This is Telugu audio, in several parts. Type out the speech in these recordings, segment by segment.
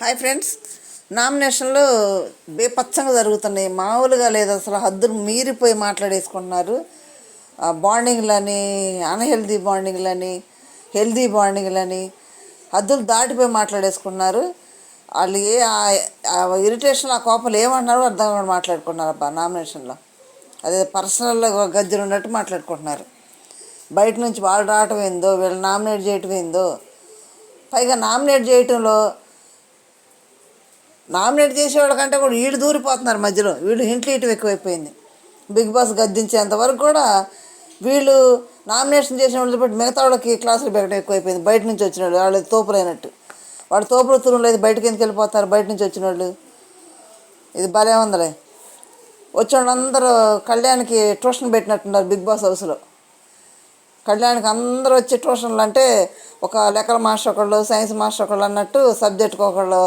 హాయ్ ఫ్రెండ్స్, నామినేషన్లు బేపచ్చంగా జరుగుతున్నాయి. మామూలుగా లేదు, అసలు హద్దులు మీరిపోయి మాట్లాడేసుకుంటున్నారు. బాండింగ్లని, అన్హెల్దీ బాండింగ్లని, హెల్దీ బాండింగ్లని హద్దులు దాటిపోయి మాట్లాడేసుకున్నారు. వాళ్ళు ఇరిటేషన్, ఆ కోపలు ఏమంటున్నారో అర్థం కాకుండా మాట్లాడుకుంటున్నారు. అబ్బా, నామినేషన్లో అదే పర్సనల్ గజ్జలు ఉన్నట్టు మాట్లాడుకుంటున్నారు. బయట నుంచి వాళ్ళు రావటం ఏందో, వీళ్ళు నామినేట్ చేయటం ఏందో. పైగా నామినేట్ చేయటంలో నామినేట్ చేసేవాళ్ళకంటే కూడా వీళ్ళు దూరిపోతున్నారు మధ్యలో. వీళ్ళు హింట్లు ఇటు ఎక్కువైపోయింది. బిగ్ బాస్ గద్దించేంతవరకు కూడా వీళ్ళు నామినేషన్ చేసిన వాళ్ళు బట్టి మిగతా వాళ్ళకి క్లాసులు పెట్టడం ఎక్కువైపోయింది. బయట నుంచి వచ్చిన వాళ్ళు, వాళ్ళు తోపులైనట్టు. వాళ్ళు తోపులు తురులు లేదు, బయటకి ఎందుకు వెళ్ళిపోతారు బయట నుంచి వచ్చిన వాళ్ళు. ఇది భలే ఉందిలే. వచ్చిన వాళ్ళందరూ కళ్యాణ్కి ట్యూషన్ పెట్టినట్టున్నారు బిగ్ బాస్ హౌస్లో. కళ్యాణ్కి అందరూ వచ్చే ట్యూషన్లు అంటే ఒక లెక్కల మాస్టర్ ఒకళ్ళు, సైన్స్ మాస్టర్ ఒకళ్ళు అన్నట్టు సబ్జెక్టుకి ఒకళ్ళు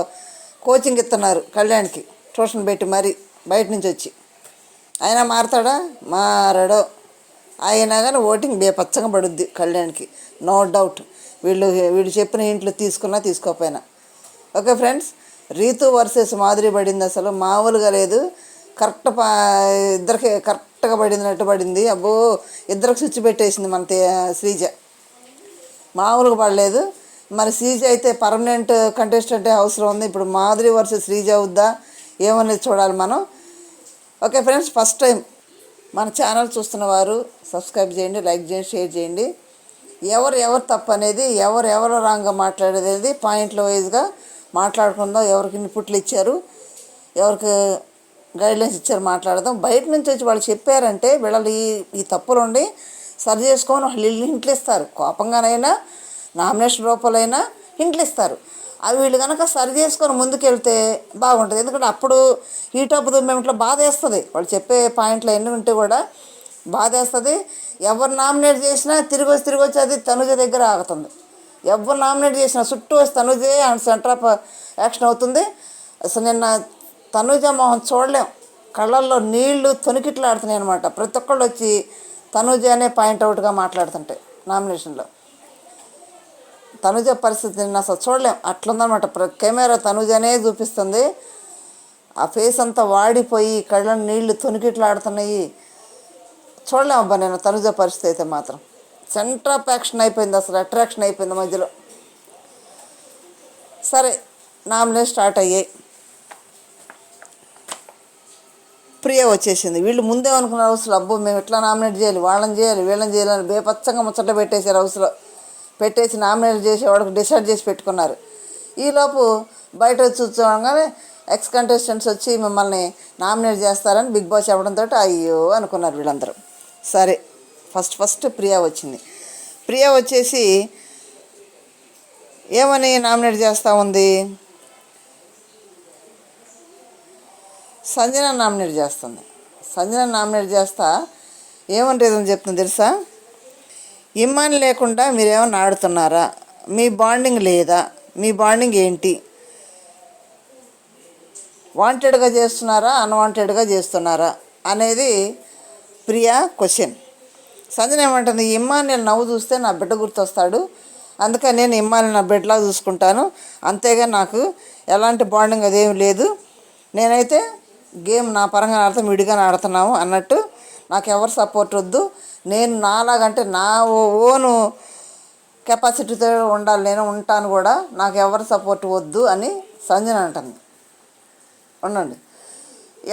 కోచింగ్ ఇస్తున్నారు కళ్యాణ్కి. ట్యూషన్ పెట్టి మరి బయట నుంచి వచ్చి. అయినా మారతాడా? మారడో. అయినా కానీ ఓటింగ్ బేపచ్చగా పడుద్ది కళ్యాణ్కి, నో డౌట్. వీళ్ళు చెప్పిన ఇంట్లో తీసుకున్నా తీసుకోకపోయినా. Okay friends, Ritu versus Madhuri పడింది. అసలు మామూలుగా లేదు. ఇద్దరికి కరెక్ట్గా పడినట్టు పడింది. అబ్బో, ఇద్దరికి స్విచ్ పెట్టేసింది మన శ్రీజ. మామూలుగా పడలేదు. మరి శ్రీజ అయితే పర్మనెంట్ కంటెస్టెంట్ హౌస్లో ఉంది. ఇప్పుడు మాధురి వర్సెస్ శ్రీజ అవుద్దా ఏమనేది చూడాలి మనం. ఓకే ఫ్రెండ్స్, ఫస్ట్ టైం మన ఛానల్ చూస్తున్న వారు సబ్స్క్రైబ్ చేయండి, లైక్ చేయండి, షేర్ చేయండి. ఎవరు తప్పు అనేది, ఎవరు రాంగ్గా మాట్లాడేది అనేది పాయింట్ల వైజ్గా మాట్లాడుకుందాం. ఎవరికి ఇన్పుట్లు ఇచ్చారు, ఎవరికి గైడ్లైన్స్ ఇచ్చారు మాట్లాడదాం. బయట నుంచి వచ్చి వాళ్ళు చెప్పారంటే వీళ్ళు ఈ తప్పులు ఉండి సరి చేసుకొని వాళ్ళు ఇంట్లో ఇస్తారు. కోపంగానైనా, నామినేషన్ రూపాలైనా ఇంట్లో ఇస్తారు. అవి వీళ్ళు కనుక సరి చేసుకొని ముందుకెళ్తే బాగుంటుంది. ఎందుకంటే అప్పుడు ఈ టప్పు దుమ్మేమిట్లో బాధ వేస్తుంది. వాళ్ళు చెప్పే పాయింట్లు ఎన్ని ఉంటే కూడా బాధ వేస్తుంది. ఎవరు నామినేట్ చేసినా తిరిగి వచ్చి అది తనుజ దగ్గర ఆగుతుంది. ఎవరు నామినేట్ చేసినా చుట్టూ వచ్చి తనుజే సెంటర్ ఆఫ్ యాక్షన్ అవుతుంది. అసలు నిన్న తనుజ మొహం చూడలేం. కళ్ళల్లో నీళ్లు తొనికిట్లాడుతున్నాయి అనమాట. ప్రతి ఒక్కళ్ళు వచ్చి తనుజ అనే పాయింట్అవుట్గా మాట్లాడుతుంటే నామినేషన్లో తనుజ పరిస్థితి నిన్న అసలు చూడలేం. అట్లుందనమాట. కెమెరా తనుజనే చూపిస్తుంది. ఆ ఫేస్ అంతా వాడిపోయి కళ్ళ నీళ్లు తొనికిట్లాడుతున్నాయి. చూడలేం అబ్బా నేను తనుజ పరిస్థితి అయితే మాత్రం. సెంటర్ ఆఫ్ యాక్షన్ అయిపోయింది, అసలు అట్రాక్షన్ అయిపోయింది మధ్యలో. సరే, నామినేషన్ స్టార్ట్ అయ్యాయి. ప్రియ వచ్చేసింది. వీళ్ళు ముందే అనుకున్న హౌస్లో అబ్బో మేము ఎట్లా నామినేట్ చేయాలి, వాళ్ళని చేయాలి, వీళ్ళని చేయాలని బేపచ్చంగా ముచ్చట పెట్టేశారు. హౌస్లో పెట్టేసి నామినేట్ చేసి వాడికి డిసైడ్ చేసి పెట్టుకున్నారు. ఈలోపు బయట వచ్చి చూసుకోగానే ఎక్స్ కంటెస్టెంట్స్ వచ్చి మిమ్మల్ని నామినేట్ చేస్తారని బిగ్ బాస్ చెప్పడంతో అయ్యో అనుకున్నారు వీళ్ళందరూ. సరే, ఫస్ట్ ప్రియా వచ్చింది. ప్రియా వచ్చేసి ఏమని నామినేట్ చేస్తూ ఉంది, సంజన నామినేట్ చేస్తుంది. సంజన నామినేట్ చేస్తా ఏమని రీజన్ చెప్తుంది తెలుసా? ఇమ్మాని లేకుండా మీరేమన్నా ఆడుతున్నారా, మీ బాండింగ్ లేదా, మీ బాండింగ్ ఏంటి, వాంటెడ్గా చేస్తున్నారా, అన్వాంటెడ్గా చేస్తున్నారా అనేది ప్రియా క్వశ్చన్. సంజన ఏమంటుంది, ఇమ్మాని నవ్వు చూస్తే నా బిడ్డ గుర్తొస్తాడు, అందుకని నేను ఇమ్మాని నా బిడ్డలా చూసుకుంటాను, అంతేగా నాకు ఎలాంటి బాండింగ్ అదేమి లేదు, నేనైతే గేమ్ నా పరంగా ఆడతాం, విడిగానే ఆడుతున్నాము అన్నట్టు, నాకు ఎవరు సపోర్ట్ వద్దు, నేను నాలాగంటే నా ఓను కెపాసిటీతో ఉండాలి, నేను ఉంటాను కూడా, నాకు ఎవరు సపోర్ట్ వద్దు అని సంజన అంటుంది. ఉండండి,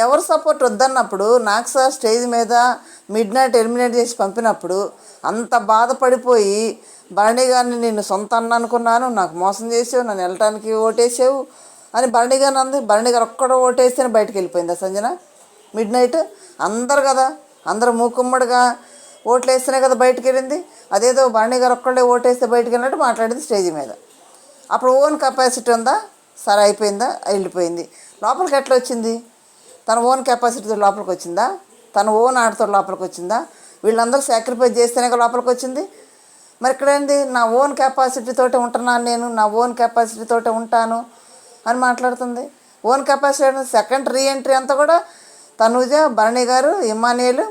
ఎవరు సపోర్ట్ వద్దన్నప్పుడు నాకు సార్ స్టేజ్ మీద మిడ్ నైట్ ఎలిమినేట్ చేసి పంపినప్పుడు అంత బాధపడిపోయి భరణి గారిని నేను సొంత అన్న అనుకున్నాను, నాకు మోసం చేసావు, నన్ను వెళ్ళటానికి ఓటేసావు అని భరణి గారిని అంది. భరణి గారు ఒక్కడో ఓటేస్తేనే బయటకు వెళ్ళిపోయిందా సంజన? మిడ్ నైట్ అందరు కదా, అందరూ మూకుమ్మడిగా ఓట్లు వేస్తేనే కదా బయటకు వెళ్ళింది. అదేదో భరణి గారు ఒక్కడే ఓటేస్తే బయటకు వెళ్ళినట్టు మాట్లాడింది స్టేజ్ మీద. అప్పుడు ఓన్ కెపాసిటీ ఉందా? సరే అయిపోయిందా? వెళ్ళిపోయింది. లోపలికి ఎట్లా వచ్చింది? తన ఓన్ కెపాసిటీతో లోపలికి వచ్చిందా? తన ఓన్ ఆటతో లోపలికి వచ్చిందా? వీళ్ళందరూ సాక్రిఫైస్ చేస్తేనే లోపలికి వచ్చింది. మరి ఇక్కడేంది, నా ఓన్ కెపాసిటీతోటే ఉంటున్నాను, నేను నా ఓన్ కెపాసిటీతోటే ఉంటాను అని మాట్లాడుతుంది. ఓన్ కెపాసిటీ సెకండ్ రీఎంట్రీ అంతా కూడా తనూజ, భరణి గారు, ఇమ్మానియల్,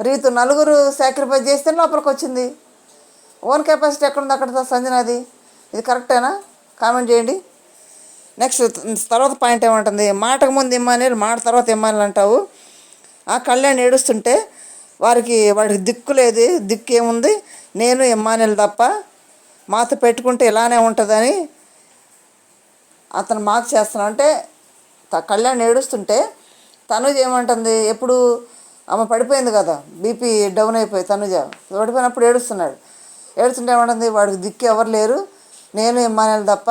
రీతు నలుగురు సాక్రిఫైస్ చేస్తే లోపలికి వచ్చింది. ఓన్ కెపాసిటీ ఎక్కడుంది అక్కడ సంజనాది? ఇది కరెక్టేనా? కామెంట్ చేయండి. నెక్స్ట్ తర్వాత పాయింట్ ఏమంటుంది, మాటకు ముందు ఇమ్మానుయేల్ మాట తర్వాత ఇమ్మానుయేల్ అంటావు. ఆ కళ్యాణ్ ఏడుస్తుంటే వాడికి దిక్కు లేదు, దిక్కు ఏముంది, నేను ఇమ్మానుయేల్ తప్ప మాతో పెట్టుకుంటే ఇలానే ఉంటుందని అతను మాకు చేస్తున్నాను అంటే కళ్యాణ్ ఏడుస్తుంటే తనుజ ఏమంటుంది, ఎప్పుడు ఆమె పడిపోయింది కదా, బీపీ డౌన్ అయిపోయి తనుజ పడిపోయినప్పుడు ఏడుస్తుంటే ఏమంటుంది, వాడికి దిక్కు ఎవరు లేరు, నేను ఇమ్మానుయేల్ తప్ప,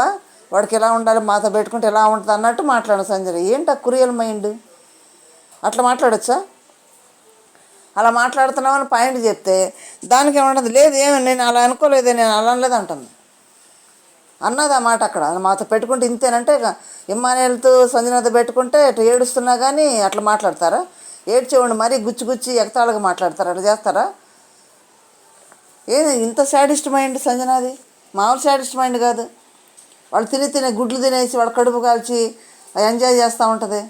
వాడికి ఎలా ఉండాలి, మాతో పెట్టుకుంటే ఎలా ఉంటుంది అన్నట్టు మాట్లాడు సంజయ్. ఏంటి ఆ కురియల్ మైండ్, అట్లా మాట్లాడచ్చా? అలా మాట్లాడుతున్నామని పాయింట్ చెప్తే దానికి ఏమంటుంది, లేదు ఏమి నేను అలా అనుకోలేదే, నేను అలా అనలేదు అంటుంది. అన్నది ఆ మాట అక్కడ, మాతో పెట్టుకుంటే ఇంతేనంటే ఇమ్మానుయేల్తో సంజనాతో పెట్టుకుంటే ఇట్లా ఏడుస్తున్నా కానీ అట్లా మాట్లాడతారా? ఏడ్చేవాడిని మరీ గుచ్చి ఎగతాళిగా మాట్లాడతారా? అట్లా చేస్తారా? ఏది ఇంత శాడిస్ట్ మైండ్ సంజనాది, మామూలు శాడిస్ట్ మైండ్ కాదు. వాళ్ళు తినే గుడ్లు తినేసి వాళ్ళ కడుపు కాల్చి ఎంజాయ్ చేస్తూ ఉంటుంది.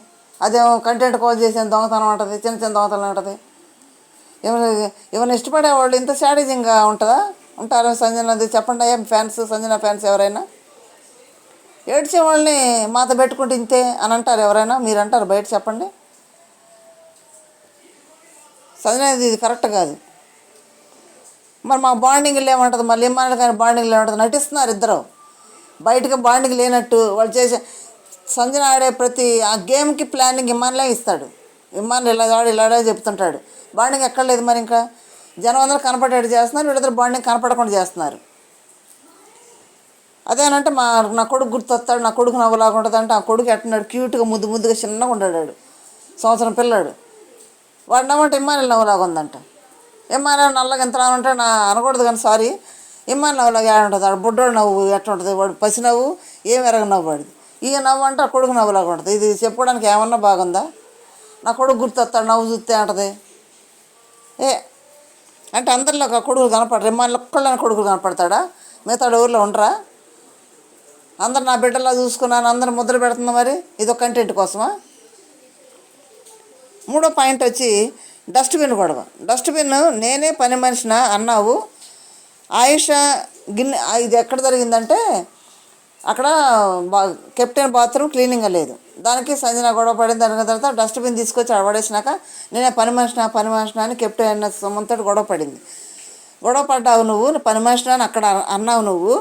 అదేమో కంటెంట్ కాల్ చేసిన దొంగతనం ఉంటుంది, చిన్న దొంగతనం ఉంటుంది. ఏమైనా ఇష్టపడే వాళ్ళు ఇంత శాడిజంగా ఉంటారు సంజనది? చెప్పండి అయ్యా ఫ్యాన్స్, సంజన ఫ్యాన్స్ ఎవరైనా ఏడ్చే వాళ్ళని మాతో పెట్టుకుంటే ఇంతే అని అంటారు ఎవరైనా? మీరు అంటారు బయట చెప్పండి. సంజనది ఇది కరెక్ట్ కాదు. మరి మా బాండింగ్ లేమంటుంది, మళ్ళీ ఇమ్మానుయేల్ కానీ బాండింగ్ లేమంటుంది. నటిస్తున్నారు ఇద్దరు, బయటకు బాండింగ్ లేనట్టు. వాళ్ళు చేసే సంజన ఆడే ప్రతి ఆ గేమ్కి ప్లానింగ్ ఇమ్మానుయేలే ఇస్తాడు. ఇమ్మానుయేల్ ఇలా చెప్తుంటాడు. బాండింగ్ ఎక్కడ లేదు. మరి ఇంకా జనం అందరూ కనపడేట్టు చేస్తున్నారు, వీళ్ళిద్దరు బాండింగ్ కనపడకుండా చేస్తున్నారు. అదేనంటే నా కొడుకు గుర్తొస్తాడు, నా కొడుకు నవ్వులాగా ఉంటుంది అంటే ఆ కొడుకు ఎట్టున్నాడు, క్యూట్గా ముద్దుగా చిన్నగా ఉన్నాడు, సంవత్సరం పిల్లాడు. వాడు నవ్వంటే ఇమ్మానుయేల్ నవ్వులాగా ఉందంట. ఇమ్మానుయేల్ నల్లగా ఎంత ఉంటాడు నా అనకూడదు కానీ సారీ, ఇమ్మానుయేల్ నవ్వులాగా ఏడ ఉంటుంది, వాడు బుడ్డోడు నవ్వు ఎట్లా ఉంటుంది, వాడు పసి నవ్వు ఏం ఎరగ నవ్వు వాడిది. ఇక నవ్వు అంటే ఆ కొడుకు నవ్వులాగా ఉంటుంది. ఇది చెప్పుకోవడానికి ఏమన్నా బాగుందా? నా కొడుకు గుర్తొస్తాడు నవ్వు చూస్తే అంటది. అంటే అందరిలో ఒక కొడుకులు కనపడరు, ఇమ్మానుయేల్ ఒక్కళ్ళని కొడుకులు కనపడతాడా? మిగతా ఊళ్ళో ఉండరా? అందరు నా బిడ్డలా చూసుకున్నాను, అందరు ముద్ర పెడుతుంది. మరి ఇది ఒక కంటెంట్ కోసమా? మూడో పాయింట్ వచ్చి డస్ట్బిన్ గొడవ. డస్ట్బిన్ నేనే పని మనిషిన అన్నావు. ఆయుష గిన్నె ఇది ఎక్కడ జరిగిందంటే అక్కడ కెప్టెన్ బాత్రూమ్ క్లీనింగ్గా లేదు, దానికి సంజన గొడవ పడింది. దాని తర్వాత డస్ట్బిన్ తీసుకొచ్చి పడేసినాక నేనే పని మనిషినా అని కెప్టెన్ సొమ్మంతో గొడవ పడింది. గొడవ పడ్డావు నువ్వు, పని మనిషినా అని అక్కడ అన్నావు నువ్వు.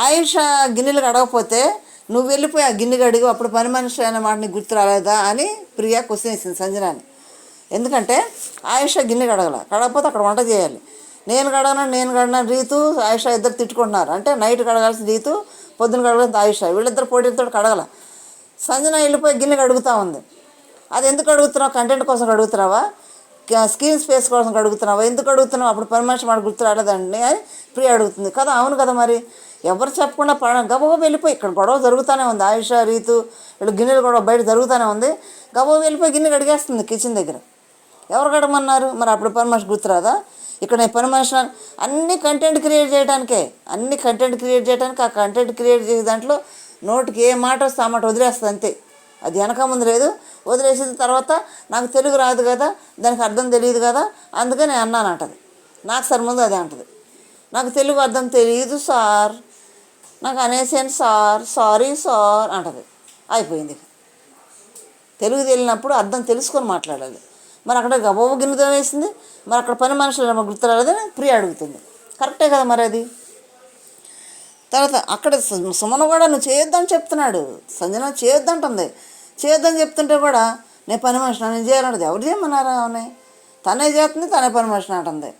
ఆయుష గిన్నెలు కడగకపోతే నువ్వు వెళ్ళిపోయి ఆ గిన్నె కడిగి అప్పుడు పని మనిషి అనే మాట నీకు గుర్తు రాలేదా అని ప్రియా క్వశ్చన్ వేసింది సంజనాని. ఎందుకంటే ఆయుష గిన్నె కడగకపోతే అక్కడ వంట చేయాలి. నేను కడగను రీతు ఆయుష ఇద్దరు తిట్టుకుంటున్నారు. అంటే నైట్ కడగాల్సిన రీతు, పొద్దున కడగాల్సిన ఆయుష, వీళ్ళిద్దరు పోటీలతో కడగల. సంజన వెళ్ళిపోయి గిన్నె కడుగుతూ ఉంది. అది ఎందుకు అడుగుతున్నావు? కంటెంట్ కోసం అడుగుతున్నావా? స్క్రీన్ స్పేస్ కోసం అడుగుతున్నావా? ఎందుకు అడుగుతున్నావు? అప్పుడు పని మనిషి మాట గుర్తు రాలేదండి అని ప్రియ అడుగుతుంది కదా. అవును కదా, మరి ఎవరు చెప్పకుండా గబగబా వెళ్ళిపోయి, ఇక్కడ గొడవ జరుగుతూనే ఉంది, ఆయుష రీతు వీళ్ళు గిన్నెలు గొడవ బయట జరుగుతూనే ఉంది. గబగబా వెళ్ళిపోయి గిన్నె కడిగేస్తుంది కిచెన్ దగ్గర. ఎవరు కడగమన్నారు? మరి అప్పుడు పని మనిషి గుర్తురాదా? ఇక్కడ నేను పని మనిషి అన్ని కంటెంట్ క్రియేట్ చేయడానికే, ఆ కంటెంట్ క్రియేట్ చేసే దాంట్లో నోటికి ఏ మాట వస్తే ఆ మాట వదిలేస్తుంది అంతే. అది వెనక ముందు లేదు, వదిలేసిన తర్వాత నాకు తెలుగు రాదు కదా, దానికి అర్థం తెలియదు కదా, అందుకే నేను అన్నాను అంటది. నాకు సరి ముందు అదే అంటది, నాకు తెలుగు అర్థం తెలియదు సార్, నాకు అనేసాను సార్, సారీ సార్ అంటది. అయిపోయింది. తెలుగు తెలియనప్పుడు అర్థం తెలుసుకొని మాట్లాడాలి. మరి అక్కడ గబోబు గిన్నెతో వేసింది, మరి అక్కడ పని మనుషులు గుర్తురాలేదని ప్రియ అడుగుతుంది. కరెక్టే కదా మరి అది. తర్వాత అక్కడ సుమన కూడా నువ్వు చేయొద్దని చెప్తున్నాడు, సంజన చేయొద్దంటుంది. చేయొద్దని చెప్తుంటే కూడా నేను పని మనిషిని నేను చేయాలంటది. ఎవరు చేయమన్నారా? అవునే, తనే చేస్తుంది, తనే పని మనిషిని అంటుంది.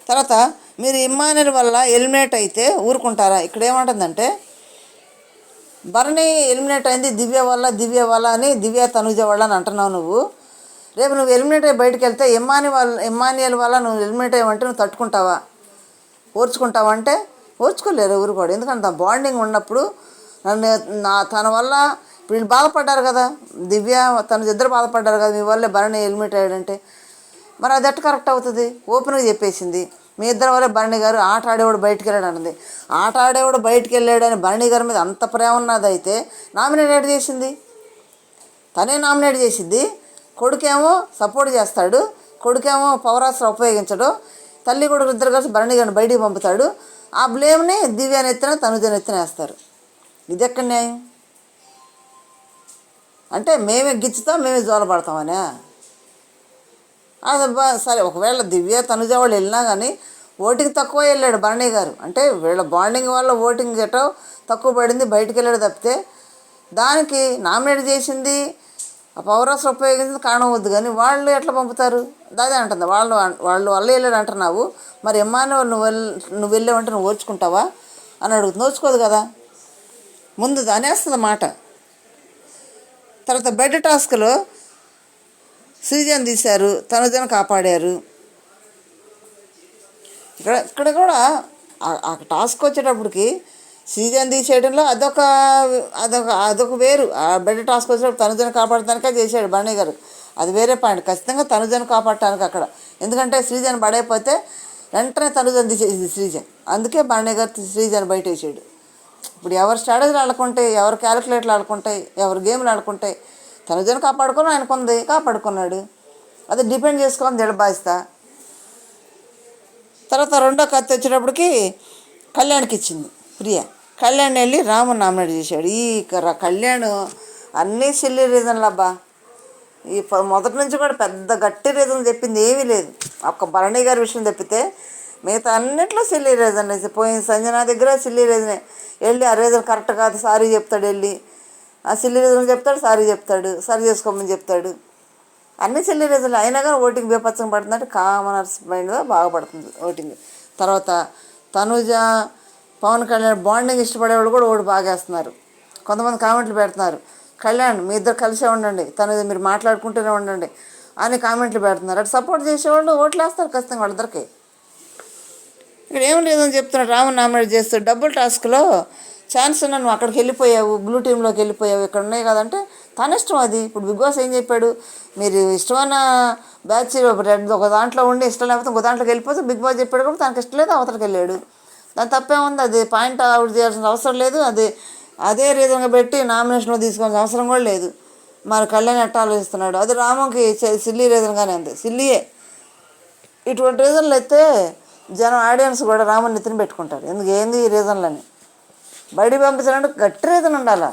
తర్వాత మీరు ఇమ్మానుయేల్ వల్ల ఎలిమినేట్ అయితే ఊరుకుంటారా? ఇక్కడ ఏమంటుందంటే భరణి ఎలిమినేట్ అయింది దివ్య వల్ల అని, దివ్య తనుజ వల్ల అని అంటున్నావు నువ్వు. రేపు నువ్వు ఎలిమినేట్ అయ్యి బయటకు వెళ్తే ఇమ్మానుయేల్ వల్ల నువ్వు ఎలిమినేట్ అయ్యావంటే నువ్వు తట్టుకుంటావా, ఓర్చుకుంటావా? అంటే ఓర్చుకోలేరు ఎవరు కూడా. ఎందుకంటే బాండింగ్ ఉన్నప్పుడు తన వల్ల ఇప్పుడు వీళ్ళు బాధపడ్డారు కదా, దివ్య తను ఇద్దరు బాధపడ్డారు కదా, మీ వల్లే భరణి ఎలిమినేట్ అయ్యాడంటే మరి అది ఎట్ట కరెక్ట్ అవుతుంది? ఓపెన్గా చెప్పేసింది, మీ ఇద్దరి వల్ల భరణి గారు ఆట ఆడేవాడు బయటికి వెళ్ళాడు అన్నది. ఆట ఆడేవాడు బయటికి వెళ్ళాడని భరణి గారి మీద అంత ప్రేమ ఉన్నదైతే నామినేట్ చేసింది, తనే నామినేట్ చేసింది. కొడుకేమో సపోర్ట్ చేస్తాడు, కొడుకేమో పవరాస్త్రం ఉపయోగించడు, తల్లి కొడుకు ఇద్దరు కలిసి భరణి గారిని బయటికి పంపుతాడు. ఆ బ్లేమ్ని దివ్య నెత్తిన తనుజ నెత్తిన వేస్తారు. ఇది ఎక్కడ న్యాయం? అంటే మేమే గిచ్చుతాం, మేమే జోలపడతామనే. అది సరే, ఒకవేళ దివ్య తనుజ వాళ్ళు వెళ్ళినా కానీ ఓటింగ్ తక్కువ వెళ్ళాడు భరణి గారు. అంటే వీళ్ళ బాండింగ్ వల్ల ఓటింగ్ ఎటో తక్కువ పడింది, బయటికి వెళ్ళాడు తప్పితే దానికి నామినేట్ చేసింది పవర్ ఆఫ్ ఉపయోగించింది కారణం వద్దు. కానీ వాళ్ళు ఎట్లా పంపుతారు? అదే అంటుంది, వాళ్ళు వల్ల వెళ్ళాడు అంటున్నావు, మరి ఎమ్మాని నువ్వు వెళ్ళావంటే నువ్వు ఓర్చుకుంటావా అని అడుగుతుంది. ఓర్చుకోదు కదా, ముందు అనేస్తుంది మాట. తర్వాత బెడ్ టాస్క్లో శ్రీజను తీశారు, తనుజను కాపాడారు. ఇక్కడ కూడా ఆ టాస్క్ వచ్చేటప్పటికి శ్రీజను తీసేయడంలో అదొక అదొక అదొక వేరు. ఆ బెడ్ టాస్క్ వచ్చేటప్పుడు తనుజను కాపాడటానికే చేశాడు భరణి గారు, అది వేరే పాయింట్. ఖచ్చితంగా తనుజను కాపాడటానికి అక్కడ, ఎందుకంటే శ్రీజను పడైపోతే వెంటనే తనుజను తీసేసింది శ్రీజన్, అందుకే భరణి గారు శ్రీజను బయట వేసాడు. ఇప్పుడు ఎవరు స్ట్రాటజీలు ఆడుకుంటాయి, ఎవరు క్యాలిక్యులేటర్లు ఆడుకుంటాయి, ఎవరు గేమ్లు ఆడుకుంటాయి. తనుజను కాపాడుకొని ఆయనకుంది, కాపాడుకున్నాడు. అది డిపెండ్ చేసుకోని దిడబాయిస్తా. తర్వాత రెండో కత్తి వచ్చేటప్పటికి కళ్యాణ్కి ఇచ్చింది ప్రియ. కళ్యాణ్ వెళ్ళి రాముని నామినేట్ చేశాడు. ఈ కళ్యాణ్ అన్నీ సిల్లీ రీజన్లు అబ్బా. ఈ మొదటి నుంచి కూడా పెద్ద గట్టి రీజన్ చెప్పింది ఏమీ లేదు. ఒక్క భరణి గారి విషయం తప్పితే మిగతా అన్నిట్లో సిల్లీ రీజన్. పోయిన సంజన దగ్గర సిల్లీ రీజనే. వెళ్ళి ఆ రీజన్ కరెక్ట్ కాదు సారీ చెప్తాడు, వెళ్ళి ఆ సిల్లీ రీజన్ చెప్తాడు, సారీ చెప్తాడు, సరి చేసుకోమని చెప్తాడు. అన్ని సిల్లీ రీజన్లు అయినా కానీ ఓటింగ్ బీభత్సంగా పడుతుందంటే కామనర్స్ మైండ్గా బాగా పడుతుంది ఓటింగ్. తర్వాత తనుజ పవన్ కళ్యాణ్ బాండింగ్ ఇష్టపడేవాళ్ళు కూడా ఓటు బాగా వేస్తున్నారు. కొంతమంది కామెంట్లు పెడుతున్నారు, కళ్యాణ్ మీ ఇద్దరు కలిసే ఉండండి, తనుజ మీరు మాట్లాడుకుంటూనే ఉండండి అని కామెంట్లు పెడుతున్నారు. అటు సపోర్ట్ చేసేవాళ్ళు ఓట్లు వేస్తారు ఖచ్చితంగా వాళ్ళిద్దరికి. ఇక్కడ ఏం లేదని చెప్తున్నాడు. రాము నామినేట్ చేస్తూ డబుల్ టాస్క్లో ఛాన్స్ ఉన్నా నువ్వు అక్కడికి వెళ్ళిపోయావు, బ్లూ టీంలోకి వెళ్ళిపోయావు, ఇక్కడ ఉన్నాయి కదంటే తన ఇష్టం అది. ఇప్పుడు బిగ్ బాస్ ఏం చెప్పాడు, మీరు ఇష్టమైన బ్యాచ్ రెడ్ ఒక దాంట్లో ఉండి ఇష్టం లేకపోతే ఒక దాంట్లోకి వెళ్ళిపోతే బిగ్ బాస్ చెప్పాడు కాబట్టి తనకి ఇష్టం లేదు, అవతలకి వెళ్ళాడు. దాని తప్పేముంది, అది పాయింట్ అవుట్ చేయాల్సిన అవసరం లేదు. అదే రీజన్గా పెట్టి నామినేషన్లో తీసుకోవాల్సిన అవసరం కూడా లేదు. మరి కళ్యాణ్ ఎట్ట ఆలోచిస్తున్నాడు, అది రాముకి సిల్లీ రీజన్గానే ఉంది, సిల్లీయే. ఇటువంటి రీజన్లు అయితే జనం ఆడియన్స్ కూడా రాముని నెత్తిన పెట్టుకుంటారు. ఎందుకు ఏంది ఈ రీజన్లని బయటికి పంపించాలంటే గట్టి రీజన్ ఉండాలా.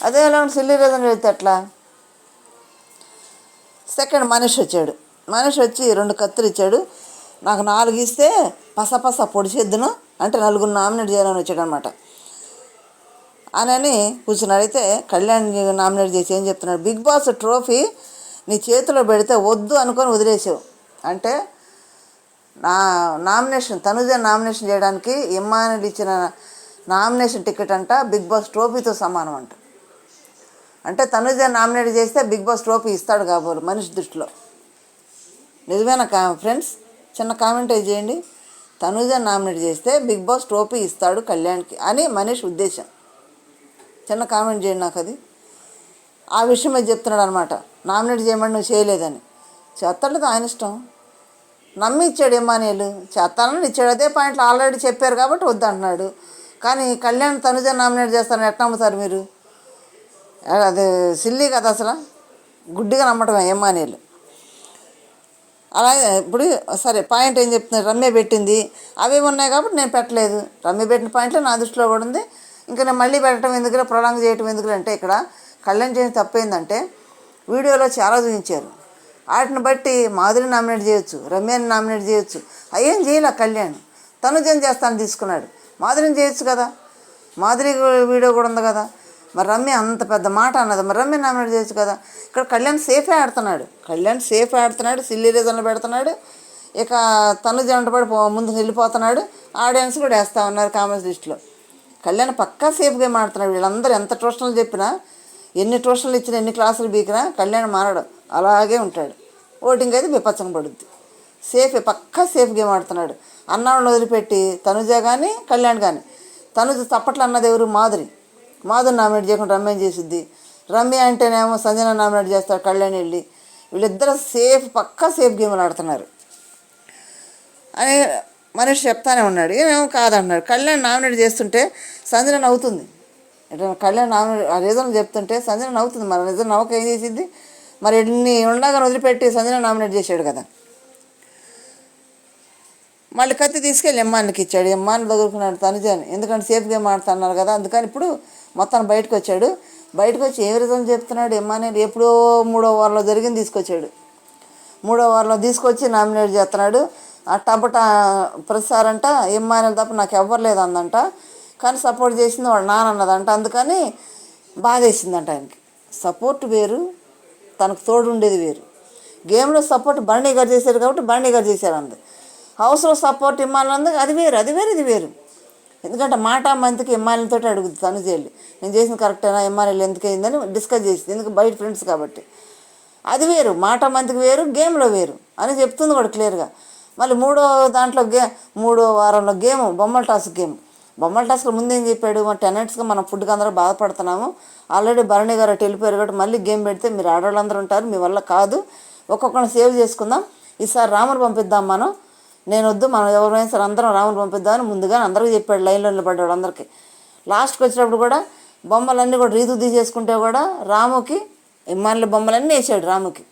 అదే ఎలా సిల్లీ రీజన్ పెడితే ఎట్లా? సెకండ్ మనిషి వచ్చాడు. మనిషి వచ్చి 2 కత్తులు ఇచ్చాడు. నాకు 4 ఇస్తే పసపస పొడిచేద్దును అంటే 4 నామినేట్ చేయాలని వచ్చాడు అనమాట. అని కూర్చున్నాడు. అయితే కళ్యాణ్ నామినేట్ చేసి ఏం చెప్తున్నాడు, బిగ్ బాస్ ట్రోఫీ నీ చేతిలో పెడితే వద్దు అనుకొని వదిలేసావు అంటే నా నామినేషన్ తనుజ నామినేషన్ చేయడానికి ఇమ్మానులు ఇచ్చిన నామినేషన్ టికెట్ అంట బిగ్ బాస్ ట్రోఫీతో సమానం అంట. అంటే తనుజ నామినేట్ చేస్తే బిగ్ బాస్ ట్రోఫీ ఇస్తాడు కాబోలు మనిషి దృష్టిలో. నిజమేనా ఫ్రెండ్స్? చిన్న కామెంట్ చేయండి. తనుజ నామినేట్ చేస్తే బిగ్ బాస్ ట్రోఫీ ఇస్తాడు కళ్యాణ్కి అని మనీష్ ఉద్దేశం. చిన్న కామెంట్ చేయండి నాకు అది. ఆ విషయం అది చెప్తున్నాడు అనమాట. నామినేట్ చేయమని నువ్వు చేయలేదని. చేస్తాడు ఆయన ఇష్టం. నమ్మి ఇచ్చాడు ఇమ్మానుయేల్, చేస్తానని ఇచ్చాడు. అదే పాయింట్లు ఆల్రెడీ చెప్పారు కాబట్టి వద్దంటున్నాడు. కానీ కళ్యాణ్ తనుజ నామినేట్ చేస్తారని ఎట్లా నమ్ముతారు మీరు? అది సిల్లీ కదా అసలు, గుడ్డిగా నమ్మటమే ఇమ్మానుయేల్. అలాగే ఇప్పుడు సరే పాయింట్ ఏం చెప్తున్నారు, రమ్య పెట్టింది అవి ఉన్నాయి కాబట్టి నేను పెట్టలేదు. రమ్య పెట్టిన పాయింట్లో నా దృష్టిలో కూడా ఉంది. ఇంకా నేను మళ్ళీ పెట్టడం ఎందుకు, ప్రొలాంగ్ చేయటం ఎందుకు అంటే ఇక్కడ కళ్యాణ్ చేసిన తప్పేందంటే వీడియోలో చాలా చూపించారు. వాటిని బట్టి మాధురిని నామినేట్ చేయొచ్చు, రమ్యని నామినేట్ చేయొచ్చు. అయ్యేం చేయలే కళ్యాణ్. తనుజని చేస్తాను తీసుకున్నాడు, మాధురిని చేయొచ్చు కదా, మాధురి వీడియో కూడా ఉంది కదా. మరి రమ్య అంత పెద్ద మాట అన్నది, మరి రమ్య నామినేట్ చేయొచ్చు కదా. ఇక్కడ కళ్యాణ్ సేఫే ఆడుతున్నాడు, సిల్లీ రీజన్లు పెడుతున్నాడు. ఇక తనుజ వెంటబడి ముందుకు వెళ్ళిపోతున్నాడు. ఆడియన్స్ కూడా వేస్తూ ఉన్నారు కామెంట్స్ లిస్టులో. కళ్యాణ్ పక్కా సేఫ్ గేమ్ ఆడుతున్నాడు. వీళ్ళందరూ ఎంత ట్యూషన్లు చెప్పినా, ఎన్ని ట్యూషన్లు ఇచ్చినా, ఎన్ని క్లాసులు బీకినా కళ్యాణ్ మారడు, అలాగే ఉంటాడు. ఓటింగ్ అయితే విపచ్చంగా పడుద్ది. పక్కా సేఫ్ గేమ్ ఆడుతున్నాడు. అన్నాళ్ళని వదిలిపెట్టి తనుజ కానీ కళ్యాణ్ కానీ, తనుజ తప్పట్లు అన్నది ఎవరు, మాధురిని నామినేట్ చేయకుండా రమ్య చేసిద్ది. రమ్య అంటేనేమో సంజన నామినేట్ చేస్తాడు కళ్యాణ్ వెళ్ళి. వీళ్ళిద్దరూ పక్కా సేఫ్ గేమ్లు ఆడుతున్నారు అని మనిషి చెప్తానే ఉన్నాడు. ఏమేమో కాదంటున్నాడు. కళ్యాణ్ నామినేట్ చేస్తుంటే సంజన నవ్వుతుంది. కళ్యాణ్ నామినేట్ ఆ రీజన్లు చెప్తుంటే సంజన నవ్వుతుంది. మరి నిజం నవ్వక ఏం చేసింది? మరి ఎన్ని ఉండగా వదిలిపెట్టి సంజన నామినేట్ చేశాడు కదా. మళ్ళీ కత్తి తీసుకెళ్ళి ఎమ్మానికి ఇచ్చాడు. ఎమ్మాని దగ్గరుకున్నాడు తనుజాని, ఎందుకంటే సేఫ్ గేమ్ ఆడుతున్నారు కదా, అందుకని ఇప్పుడు మొత్తం బయటకు వచ్చాడు. బయటకు వచ్చి ఏ రీజన్ చెప్తున్నాడు, ఎమ్మాని ఎప్పుడో 3వ వారంలో జరిగింది తీసుకొచ్చాడు. 3వ వారంలో తీసుకొచ్చి నామినేట్ చేస్తున్నాడు. ఆ టబట ప్రతిసారి అంట ఎమ్మాయిలు తప్ప నాకు ఎవ్వరు లేదందంట, కానీ సపోర్ట్ చేసింది వాడు నాన్న అన్నదంట. అందుకని బాధేసిందంట ఆయనకి. సపోర్ట్ వేరు, తనకు తోడు ఉండేది వేరు. గేమ్లో సపోర్ట్ బర్నీ గారు చేశారు కాబట్టి బర్నీ గారు చేశారు అంది. హౌస్లో సపోర్ట్ ఇమ్మాలంది అది వేరు, అది వేరు, ఇది వేరు. ఎందుకంటే మాట మంత్కి ఇమ్మాయిలతో అడుగుద్ది తనుజేళ్ళు, నేను చేసిన కరెక్టేనా, ఇమ్మాయిలు ఎందుకు అయిందని డిస్కస్ చేసింది. ఎందుకు బయట ఫ్రెండ్స్ కాబట్టి. అది వేరు, మాట మంత్కి వేరు, గేమ్లో వేరు అని చెప్తుంది కూడా క్లియర్గా. మళ్ళీ దాంట్లో 3వ వారంలో గేమ్ బొమ్మల టాస్క్ గేమ్. బొమ్మల టాస్క్లో ముందేం చెప్పాడు, మన టెనెంట్స్గా మనం ఫుడ్కి అందరూ బాధపడుతున్నాము, ఆల్రెడీ భరణి గారు అటు వెళ్ళిపోయారు కాబట్టి మళ్ళీ గేమ్ పెడితే మీరు ఆడవాళ్ళందరూ ఉంటారు, మీ వల్ల కాదు, ఒక్కొక్కరిని సేవ్ చేసుకుందాం, ఈసారి రాముని పంపిద్దాం, నేను వద్దు, మనం ఎవరైనా సరే అందరం రాముని పంపిద్దామని ముందుగా అందరికీ చెప్పాడు. లైన్లో నిలబడ్డాడు అందరికీ. లాస్ట్కి వచ్చినప్పుడు కూడా బొమ్మలన్నీ కూడా రీతు తీసేసుకుంటే కూడా రాముకి ఇమ్మానుల బొమ్మలన్నీ వేసాడు. రాముకి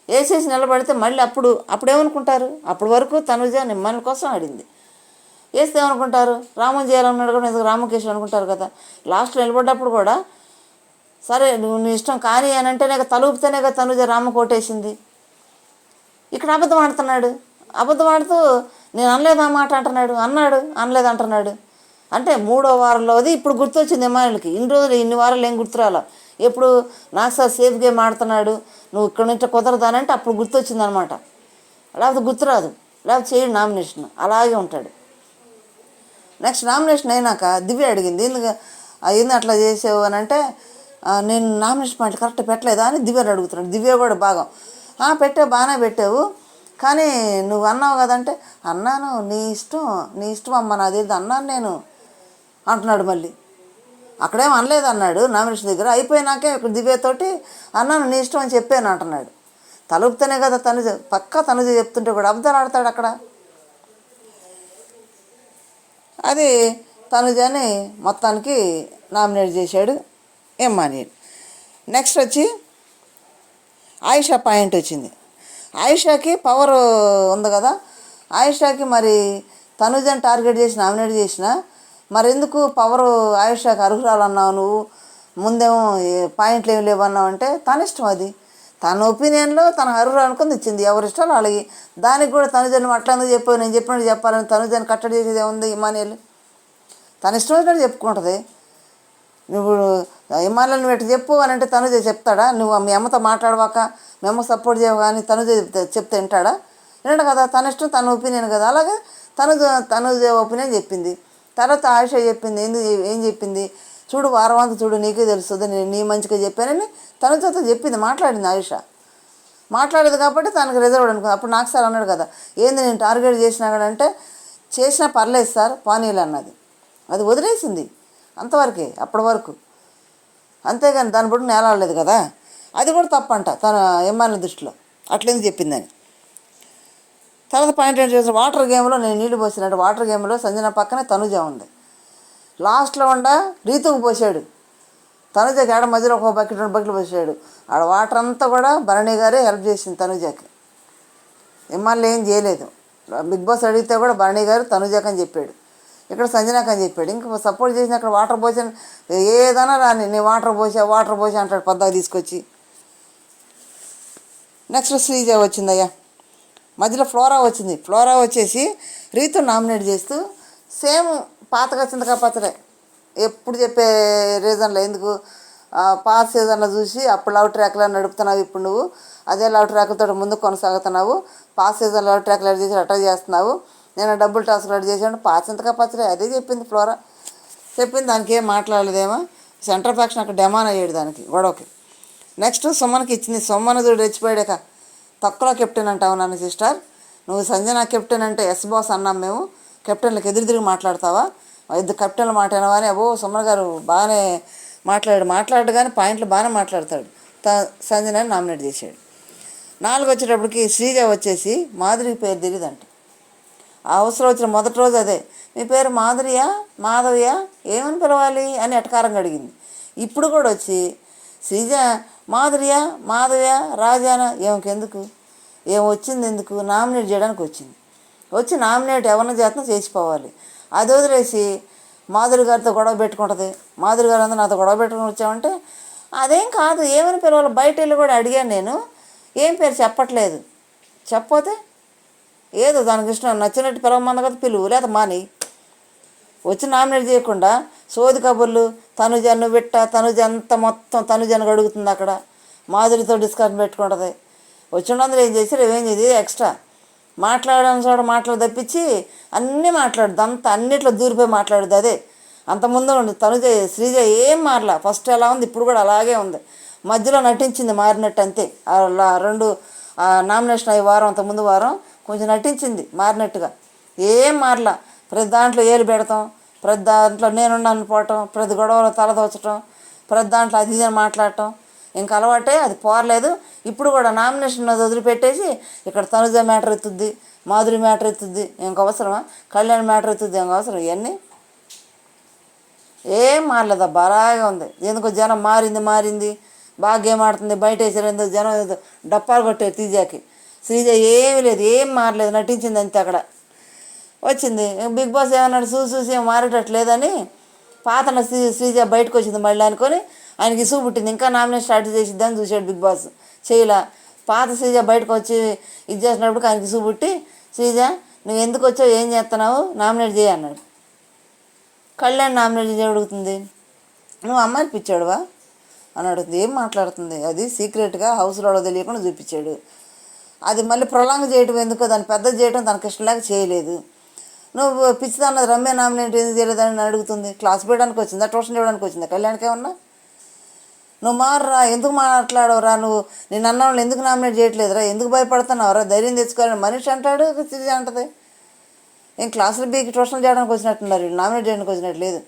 వేసేసి నిలబడితే మళ్ళీ అప్పుడేమనుకుంటారు, అప్పటి వరకు తనుజ ఇమ్మానుల కోసం ఆడింది, వేస్తే ఏమనుకుంటారు, రామం చేయాలన్నాడు కూడా ఎందుకు రామకేశ్ అనుకుంటారు కదా. లాస్ట్లో నిలబడ్డప్పుడు కూడా సరే నువ్వు నీ ఇష్టం కానీ అని అంటేనే తల ఊపితేనే కదా తనుజ రామ కోటేసింది. ఇక్కడ అబద్ధం ఆడుతున్నాడు. అబద్ధం ఆడుతూ నేను అనలేదు ఆ మాట అంటున్నాడు, అనలేదు అంటున్నాడు. అంటే 3వ వారంలోది ఇప్పుడు గుర్తొచ్చింది ఇమ్మానులకి. ఇన్ని వారాలు ఏం గుర్తురాలా. ఎప్పుడు నాకు సార్ సేఫ్ గేమ్ ఆడుతున్నాడు, నువ్వు ఇక్కడ నుంచి కుదరదానంటే అప్పుడు గుర్తొచ్చింది అనమాట. లేకపోతే గుర్తురాదు, లేకపోతే చేయడు నామినేషన్, అలాగే ఉంటాడు. నెక్స్ట్ నామినేషన్ అయినాక దివ్య అడిగింది, ఏంది అట్లా చేసావు అని అంటే, నేను నామినేషన్ పాయింట్ కరెక్ట్ పెట్టలేదా అని దివ్యని అడుగుతున్నాడు. దివ్య కూడా భాగం పెట్టావు, బాగానే పెట్టావు, కానీ నువ్వు అన్నావు కదంటే, అన్నాను, నీ ఇష్టం అమ్మ, నాది అన్నాను నేను అంటున్నాడు. మళ్ళీ అక్కడేం అనలేదు అన్నాడు నామినేషన్ దగ్గర. అయిపోయినాకే ఇక్కడ దివ్యతోటి అన్నాను నీ ఇష్టం అని చెప్పాను అంటున్నాడు. తలుపుతేనే కదా పక్కా తనుజ చెప్తుంటే కూడా అబద్ధాలు ఆడతాడు అక్కడ. అది తనుజని మొత్తానికి నామినేట్ చేశాడు ఎమ్మాన్యుయల్. నెక్స్ట్ వచ్చి ఆయిషా పాయింట్ వచ్చింది. ఆయిషాకి పవర్ ఉంది కదా, ఆయిషాకి మరి తనుజని టార్గెట్ చేసి నామినేట్ చేసిన మరి ఎందుకు పవరు ఆయిషాకి అర్హురాలన్నావు నువ్వు, ముందేమో పాయింట్లు ఏమి లేవన్నావు అంటే తన ఇష్టం, అది తన ఒపీనియన్లో తన అర్హురాలు అనుకుంది ఇచ్చింది, ఎవరి ఇష్టాలు వాళ్ళకి. దానికి కూడా తనుజని అట్లా చెప్పావు, నేను చెప్పినట్టు చెప్పాలని తనుజని కట్టడి చేసేది ఏముంది. ఇమానియల్ తన ఇష్టం వచ్చినట్టు చెప్పుకుంటుంది. నువ్వు ఇమానుయల్ని పెట్టి చెప్పు అని అంటే తనుజ చెప్తాడా, నువ్వు మీ అమ్మతో మాట్లాడవాక మీ అమ్మ సపోర్ట్ చేయవు కానీ తనుజ చెప్తే వింటాడా, వినడు కదా. తన ఇష్టం, తన ఒపీనియన్ కదా. అలాగే తనుజ ఒపీనియన్ చెప్పింది. తర్వాత ఆయిషా చెప్పింది, ఏం చెప్పింది, చూడు వారవంతా చూడు నీకే తెలుస్తుంది, నేను నీ మంచిగా చెప్పానని తనుజతో చెప్పింది, మాట్లాడింది ఆయిషా. మాట్లాడేది కాబట్టి తనకు రిజర్వ్ అనుకుంది. అప్పుడు నాకు సార్ అన్నాడు కదా, ఏంది నేను టార్గెట్ చేసినా కూడా అంటే, చేసినా పర్లేదు సార్ పానీలు అన్నది. అది వదిలేసింది అంతవరకే, అప్పటి వరకు, అంతేగాని దాన్ని బట్టి నేలాడలేదు కదా. అది కూడా తప్పంట తన ఎమ్మాయిల దృష్టిలో, అట్లెందుకు చెప్పిందని. తర్వాత పాయింట్ ఏంటి చేసిన, వాటర్ గేమ్లో నేను నీళ్ళు పోసినట్టు వాటర్ గేమ్లో సంజన పక్కనే తనుజ ఉంది. లాస్ట్లో రీతుకు పోసాడు. తనుజకి ఆడ మధ్యలో ఒక బకెట్ 2 బకెట్లు పోసాడు. ఆడ వాటర్ అంతా కూడా భరణి గారే హెల్ప్ చేసింది తనుజకి. ఎమ్మాయిలు ఏం చేయలేదు. బిగ్ బాస్ అడిగితే కూడా భరణి గారు తనుజకి అని చెప్పాడు, ఇక్కడ సంజనాకి అని చెప్పాడు. ఇంకా సపోర్ట్ చేసిన అక్కడ వాటర్ పోసాను, ఏదైనా రాని నేను వాటర్ పోసా అంటాడు పద్దాకు తీసుకొచ్చి. నెక్స్ట్ శ్రీజ వచ్చిందయ్యా. మధ్యలో ఫ్లోరా వచ్చింది. ఫ్లోరా వచ్చేసి రీతు నామినేట్ చేస్తూ సేమ్ పాతగా చింతకా పచ్చడే ఎప్పుడు చెప్పే రీజన్లో, ఎందుకు పాత సీజన్లో చూసి అప్పుడు లవ్ ట్రాక్లో నడుపుతున్నావు, ఇప్పుడు నువ్వు అదే లవ్ ట్రాక్లతో ముందు కొనసాగుతున్నావు, పాత సీజన్ లవ్ ట్రాక్లు రెడీ చేసి అటా చేస్తున్నావు, నేను డబుల్ టాస్క్ రెడీ చేశాను, పాత చింతకా పచ్చడే అదే చెప్పింది ఫ్లోరా. చెప్పింది, దానికి ఏం మాట్లాడలేదేమో. సెంటర్ ఫ్యాక్షన్ అక్కడ డెమాన్ అయ్యాడు దానికి గొడవకి. నెక్స్ట్ సుమన్కి ఇచ్చింది. సుమన్ చూడు రెచ్చిపోయాక, తక్కువలో కెప్టెన్ అంటావు నన్ను సిస్టర్, నువ్వు సంజన కెప్టెన్ అంటే ఎస్ బాస్ అన్నాం మేము, కెప్టెన్లకు ఎదురు తిరిగి మాట్లాడతావా, 2 కెప్టెన్లు మాట్లాడినావా అని. సుమన్ గారు బాగానే మాట్లాడు కానీ పాయింట్లు బాగానే మాట్లాడతాడు. సంజనని నామినేట్ చేశాడు. 4 వచ్చేటప్పటికి శ్రీజ వచ్చేసి మాధురి పేరు తెలియదంట. ఆ అవసరం వచ్చిన మొదటి రోజు అదే, మీ పేరు మాధురియా మాధవియా ఏమని పిలవాలి అని ఎటకారంగా అడిగింది. ఇప్పుడు కూడా వచ్చి శ్రీజ మాధురియా మాధవ్యా రాజానా ఏమకెందుకు, ఏం వచ్చింది ఎందుకు, నామినేట్ చేయడానికి వచ్చింది. వచ్చి నామినేట్ ఎవరిని చేతనో చేసిపోవాలి. అది వదిలేసి మాధురి గారితో గొడవ పెట్టుకుంటుంది. మాధురి గారు అందరూ నాతో గొడవ పెట్టుకుని వచ్చామంటే అదేం కాదు, ఏమని పిలవాలి? బయట వెళ్ళి కూడా అడిగాను నేను, ఏం పేరు చెప్పట్లేదు. చెప్పపోతే ఏదో దానికి ఇష్టం నచ్చినట్టు పిలవమంది కదా, పిలువు, లేదా మాని. వచ్చి నామినేట్ చేయకుండా సోది కబుర్లు, తనుజ నువ్వు విట్ట, తనుజ అంతా మొత్తం తనుజను అడుగుతుంది. అక్కడ మాధురితో డిస్కషన్ పెట్టుకుంటుంది. వచ్చినందులో ఏం చేశారు, ఏం చేసి ఎక్స్ట్రా మాట్లాడని చోట మాటలు తప్పించి అన్నీ మాట్లాడుద్ది, అంత అన్నిట్లో దూరిపోయి మాట్లాడుద్ది. అదే అంతకుముందు ఉండి తనుజ శ్రీజ ఏం మారలా, ఫస్ట్ ఎలా ఉంది ఇప్పుడు కూడా అలాగే ఉంది. మధ్యలో నటించింది మారినట్టు అంతే. రెండు నామినేషన్ అయ్యే వారం, అంతకుముందు వారం కొంచెం నటించింది మారినట్టుగా, ఏం మారలా. ప్రతి దాంట్లో ఏలు పెడతాం, ప్రతి దాంట్లో నేనున్నాను పోవటం, ప్రతి గొడవలో తలదోచటం, ప్రతి దాంట్లో అది ఇది అని మాట్లాడటం ఇంకా అలవాటే, అది పోరలేదు. ఇప్పుడు కూడా నామినేషన్ వదిలిపెట్టేసి ఇక్కడ తనుజ మ్యాటర్ ఎత్తుద్ది, మాధురి మ్యాటర్ ఎత్తుద్ది. ఇంక అవసరమా? కళ్యాణ్ మ్యాటర్ ఎత్తుద్ది, ఇంక అవసరం ఇవన్నీ? ఏం మారలేదు, అలాగే ఉంది. ఎందుకో జనం మారింది బాగా గేమ్ ఆడుతుంది, బయట వేసారు ఎందుకు జనం డప్పాలు కొట్టారు తీజాకి. శ్రీజ ఏమీ లేదు, ఏం మారలేదు, నటించింది అంతే. అక్కడ వచ్చింది బిగ్ బాస్ ఏమన్నాడు, చూసి ఏం మారేటట్లేదని పాత శ్రీజ బయటకు వచ్చింది మళ్ళీ అనుకొని ఆయనకి ఇసుగు పుట్టింది, ఇంకా నామినేషన్ స్టార్ట్ చేసిద్దని చూశాడు బిగ్ బాస్. చేయలా. పాత శ్రీజ బయటకు వచ్చి ఇది చేసినప్పుడు ఆయనకి ఇసుగు పుట్టి, శ్రీజ నువ్వు ఎందుకు వచ్చావు, ఏం చేస్తున్నావు, నామినేట్ చేయి అన్నాడు. కళ్యాణ్ నామినేట్ చేసి అడుగుతుంది, నువ్వు అమ్మాయిని పిచ్చాడువా అని అడుగుతుంది. ఏం మాట్లాడుతుంది? అది సీక్రెట్గా హౌస్లో తెలియకుండా చూపించాడు. అది మళ్ళీ ప్రొలాంగ్ చేయడం ఎందుకో, దాన్ని పెద్ద చేయడం తనకి ఇష్టంలాగా చేయలేదు. నువ్వు పిచ్చిదన్నది రమ్య నామినేట్ ఎందుకు చేయలేదని అడుగుతుంది. క్లాస్ పెట్టడానికి వచ్చిందా, ట్యూషన్ చేయడానికి వచ్చిందా కళ్యాణ్కి ఏమన్నా? నువ్వు మారరా, ఎందుకు మాట్లాడవురా, నువ్వు నేను అన్న వాళ్ళు ఎందుకు నామినేట్ చేయట్లేదురా, ఎందుకు భయపడుతున్నావురా, ధైర్యం తెచ్చుకోవాలని మనిషి అంటాడు, శ్రీజ అంటది. ఏం క్లాసులు బీకి ట్యూషన్ చేయడానికి వచ్చినట్టున్నారు, వీళ్ళు నామినేట్ చేయడానికి వచ్చినట్టు లేదు.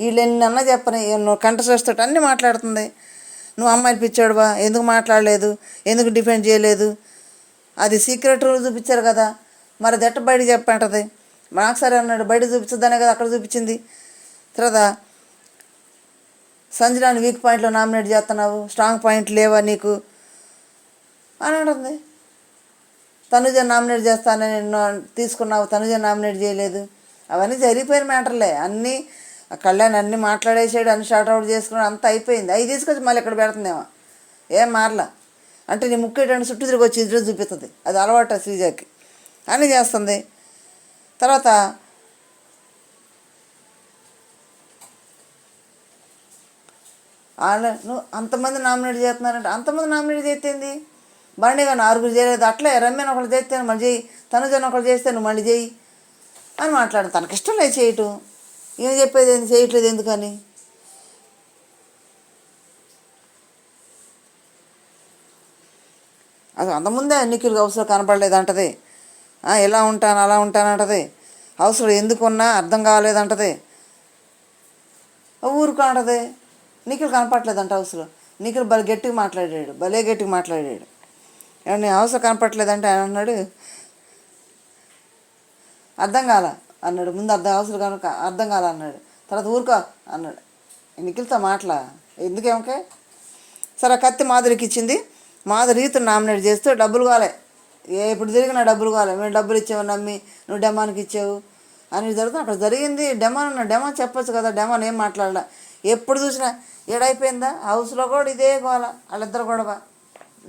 వీళ్ళు ఎన్నన్నా చెప్పని, నువ్వు కంటెస్ట్ అన్నీ మాట్లాడుతుంది. నువ్వు అమ్మాయిని పిచ్చాడువా, ఎందుకు మాట్లాడలేదు, ఎందుకు డిఫెండ్ చేయలేదు, అది సీక్రెట్ రూల్ చూపించారు కదా, మరి అది ఎట్ట బయట చెప్పంటది. నాకు సరే అన్నాడు, బయట చూపించద్దనే కదా అక్కడ చూపించింది. తర్వాత సంజనాని వీక్ పాయింట్లో నామినేట్ చేస్తున్నావు, స్ట్రాంగ్ పాయింట్ లేవా నీకు అని అంటుంది. తనుజ నామినేట్ చేస్తానని తీసుకున్నావు, తనుజ నామినేట్ చేయలేదు. అవన్నీ జరిగిపోయిన మ్యాటర్లే అన్నీ. కళ్యాణ్ అన్నీ మాట్లాడేసాడు, అన్ని షార్ట్అవుట్ చేసుకున్నాడు, అంతా అయిపోయింది. అవి తీసుకొచ్చి మళ్ళీ ఇక్కడ పెడుతుందేమో, ఏం మారలా. అంటే నీ ముక్కేటంటే చుట్టూ తిరిగి వచ్చి ఇద్దరు చూపిస్తుంది, అది అలవాటు శ్రీజకి, అన్నీ చేస్తుంది. తర్వాత నువ్వు అంతమంది నామినేట్ చేస్తున్నారంటే, అంతమంది నామినేట్ చేస్తేంది, బండి కానీ 6 చేయలేదు, అట్లే రమ్యను ఒకళ్ళు చేస్తే మళ్ళీ చేయి, తనుజను ఒకళ్ళు చేస్తే నువ్వు మళ్ళీ చేయి అని మాట్లాడు. తనకిష్టం లేదు చేయటం, ఏం చెప్పేది ఏంది, చేయట్లేదు ఎందుకని. అది అంతకుముందే నిఖిల్ హౌస్లో కనపడలేదంటది, ఎలా ఉంటాను అలా ఉంటానంటది, హౌస్లో ఎందుకున్నా అర్థం కాలేదంటది, ఊరుకు అంటది. నిఖిల్ కనపడలేదంట హౌస్లో. నిఖిల్ భలే గట్టిగా మాట్లాడాడు. ఏమన్నా హౌస్లో కనపడలేదంటే ఆయన అన్నాడు, అర్థం కాల అన్నాడు. ముందు హౌస్లో కనుక అర్థం కాల అన్నాడు. తర్వాత ఊరుకో అన్నాడు. నిఖిల్తో మాటలా ఎందుకేమకే. సరే కత్తి మాధురికి ఇచ్చింది. మాధురి రీతుని నామినేట్ చేస్తూ డబ్బులు కాలే, ఇప్పుడు తిరిగినా డబ్బులు కాలే, మేము డబ్బులు ఇచ్చావు నమ్మి, నువ్వు డెమాన్కి ఇచ్చావు అని జరుగుతుంది. అక్కడ జరిగింది. డెమాన్ చెప్పొచ్చు కదా, డెమాన్ ఏం మాట్లాడలా. ఎప్పుడు చూసినా ఏడైపోయిందా, హౌస్లో కూడా ఇదే గోల, వాళ్ళిద్దరు గొడవ,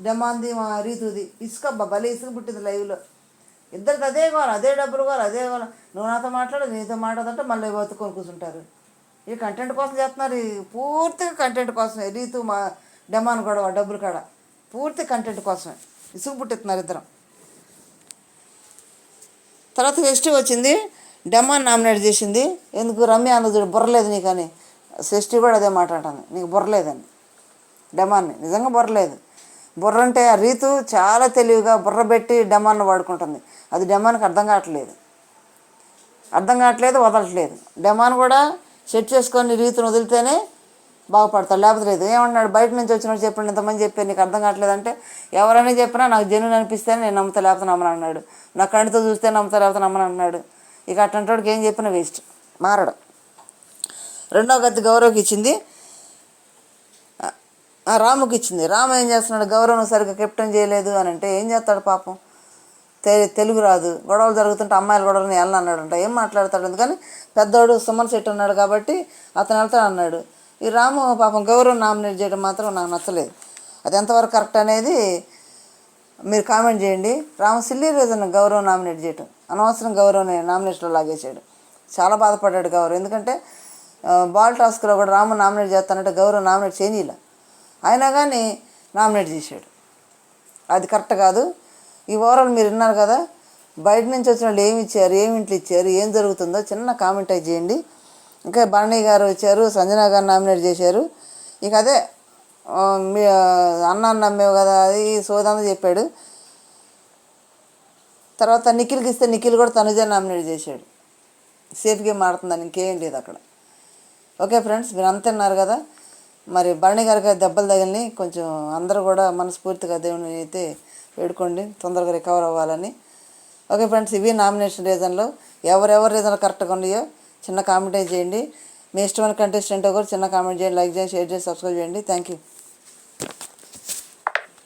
డెమాన్ది మా రీతుది. ఇసుకబ్బా భలే ఇసుక పుట్టింది లైవ్లో. ఇద్దరికి అదే గోల, అదే డబ్బులు గోల, అదే గోల. నువ్వు నాతో మాట్లాడు, నీతో మాట్లాడంటే మళ్ళీ బతుకొని కూర్చుంటారు. ఈ కంటెంట్ కోసం చేస్తున్నారు, పూర్తిగా కంటెంట్ కోసమే. రీతు మా డెమాన్ గొడవ డబ్బులు కాడ పూర్తి కంటెంట్ కోసమే ఇసుగు పుట్టిస్తున్నారు ఇద్దరం. తర్వాత షష్ఠి వచ్చింది, డెమాన్ నామినేట్ చేసింది. ఎందుకు రమ్య అందదు బుర్రలేదు నీకని. షష్ఠి కూడా అదే మాట అంటాను, నీకు బుర్రలేదని. డెమాన్ని నిజంగా బుర్రలేదు. బుర్ర అంటే ఆ రీతు చాలా తెలివిగా బుర్ర పెట్టి డెమాన్ని వాడుకుంటుంది. అది డెమాన్కి అర్థం కావట్లేదు, వదలట్లేదు. డెమాన్ కూడా సెట్ చేసుకొని రీతుని వదిలితేనే బాగుపడతాడు, లేకపోతే లేదు. ఏమన్నాడు, బయట నుంచి వచ్చినట్టు చెప్పండి, ఇంతమంది చెప్పారు నీకు అర్థం కావట్లేదంటే, ఎవరైనా చెప్పినా నాకు జెన్యూన్ అనిపిస్తేనే నేను నమ్ముతా, లేకపోతే నమ్మను అన్నాడు. నా కంటితో చూస్తే నమ్ముతా, లేకపోతే నమ్మను అన్నాడు. ఇక అట్లాంటి ఏం చెప్పినా వేస్ట్, మారడు. రెండో గతి గౌరవ్కి ఇచ్చింది, రాముకి ఇచ్చింది. రాము ఏం చేస్తున్నాడు, గౌరవం సరిగ్గా కెప్టెన్ చేయలేదు అని అంటే ఏం చేస్తాడు పాపం. తెలుగు రాదు, గొడవలు జరుగుతుంటే అమ్మాయిలు గొడవలని వెళ్ళను అన్నాడంట. ఏం మాట్లాడతాడు? అందుకని పెద్దోడు సుమన్ శెట్టి ఉన్నాడు కాబట్టి అతను వెళ్తాడు అన్నాడు. ఈ రాము పాపం గౌరవం నామినేట్ చేయడం మాత్రం నాకు నచ్చలేదు. అది ఎంతవరకు కరెక్ట్ అనేది మీరు కామెంట్ చేయండి. రాము సిల్లీ రీజన్ గౌరవం నామినేట్ చేయటం, అనవసరం గౌరవం నామినేషన్లో లాగేశాడు. చాలా బాధపడ్డాడు గౌరవ్. ఎందుకంటే బాల్ టాస్క్లో కూడా రాము నామినేట్ చేస్తానంటే గౌరవ్ నామినేట్ చేయనీలా, అయినా కానీ నామినేట్ చేశాడు. అది కరెక్ట్ కాదు. ఈ ఓవరాల్ మీరు విన్నారు కదా. బయట నుంచి వచ్చిన వాళ్ళు ఏమి ఇచ్చారు, ఏమి ఇంట్లో ఇచ్చారు, ఏం జరుగుతుందో చిన్న కామెంట్ అయి చేయండి. ఇంకా భరణి గారు వచ్చారు, సంజన గారు నామినేట్ చేశారు. ఇక అదే మీ అన్నాన్ని నమ్మేవు కదా, అది సోదాన్ని చెప్పాడు. తర్వాత నిఖిల్కి ఇస్తే నిఖిల్ కూడా తనుజ నామినేట్ చేశాడు. సేఫ్ గేమ్ ఆడుతుందని, ఇంకేం లేదు అక్కడ. ఓకే ఫ్రెండ్స్, మీరు అంత తిన్నారు కదా. మరి భరణి గారికి దెబ్బలు తగిలిని కొంచెం అందరూ కూడా మనస్ఫూర్తిగా దేవుని అయితే వేడుకోండి, తొందరగా రికవర్ అవ్వాలని. ఓకే ఫ్రెండ్స్, ఇవి నామినేషన్ రీజన్లో ఎవరెవరి రీజన్లు కరెక్ట్గా ఉన్నాయో చిన్న కామెంట్ చేయండి. మీ ఇష్టమైన కంటెస్టెంట్ కూడా చిన్న కామెంట్ చేయండి, లైక్ చేయండి, షేర్ చేసి సబ్స్క్రైబ్ చేయండి. Thank you.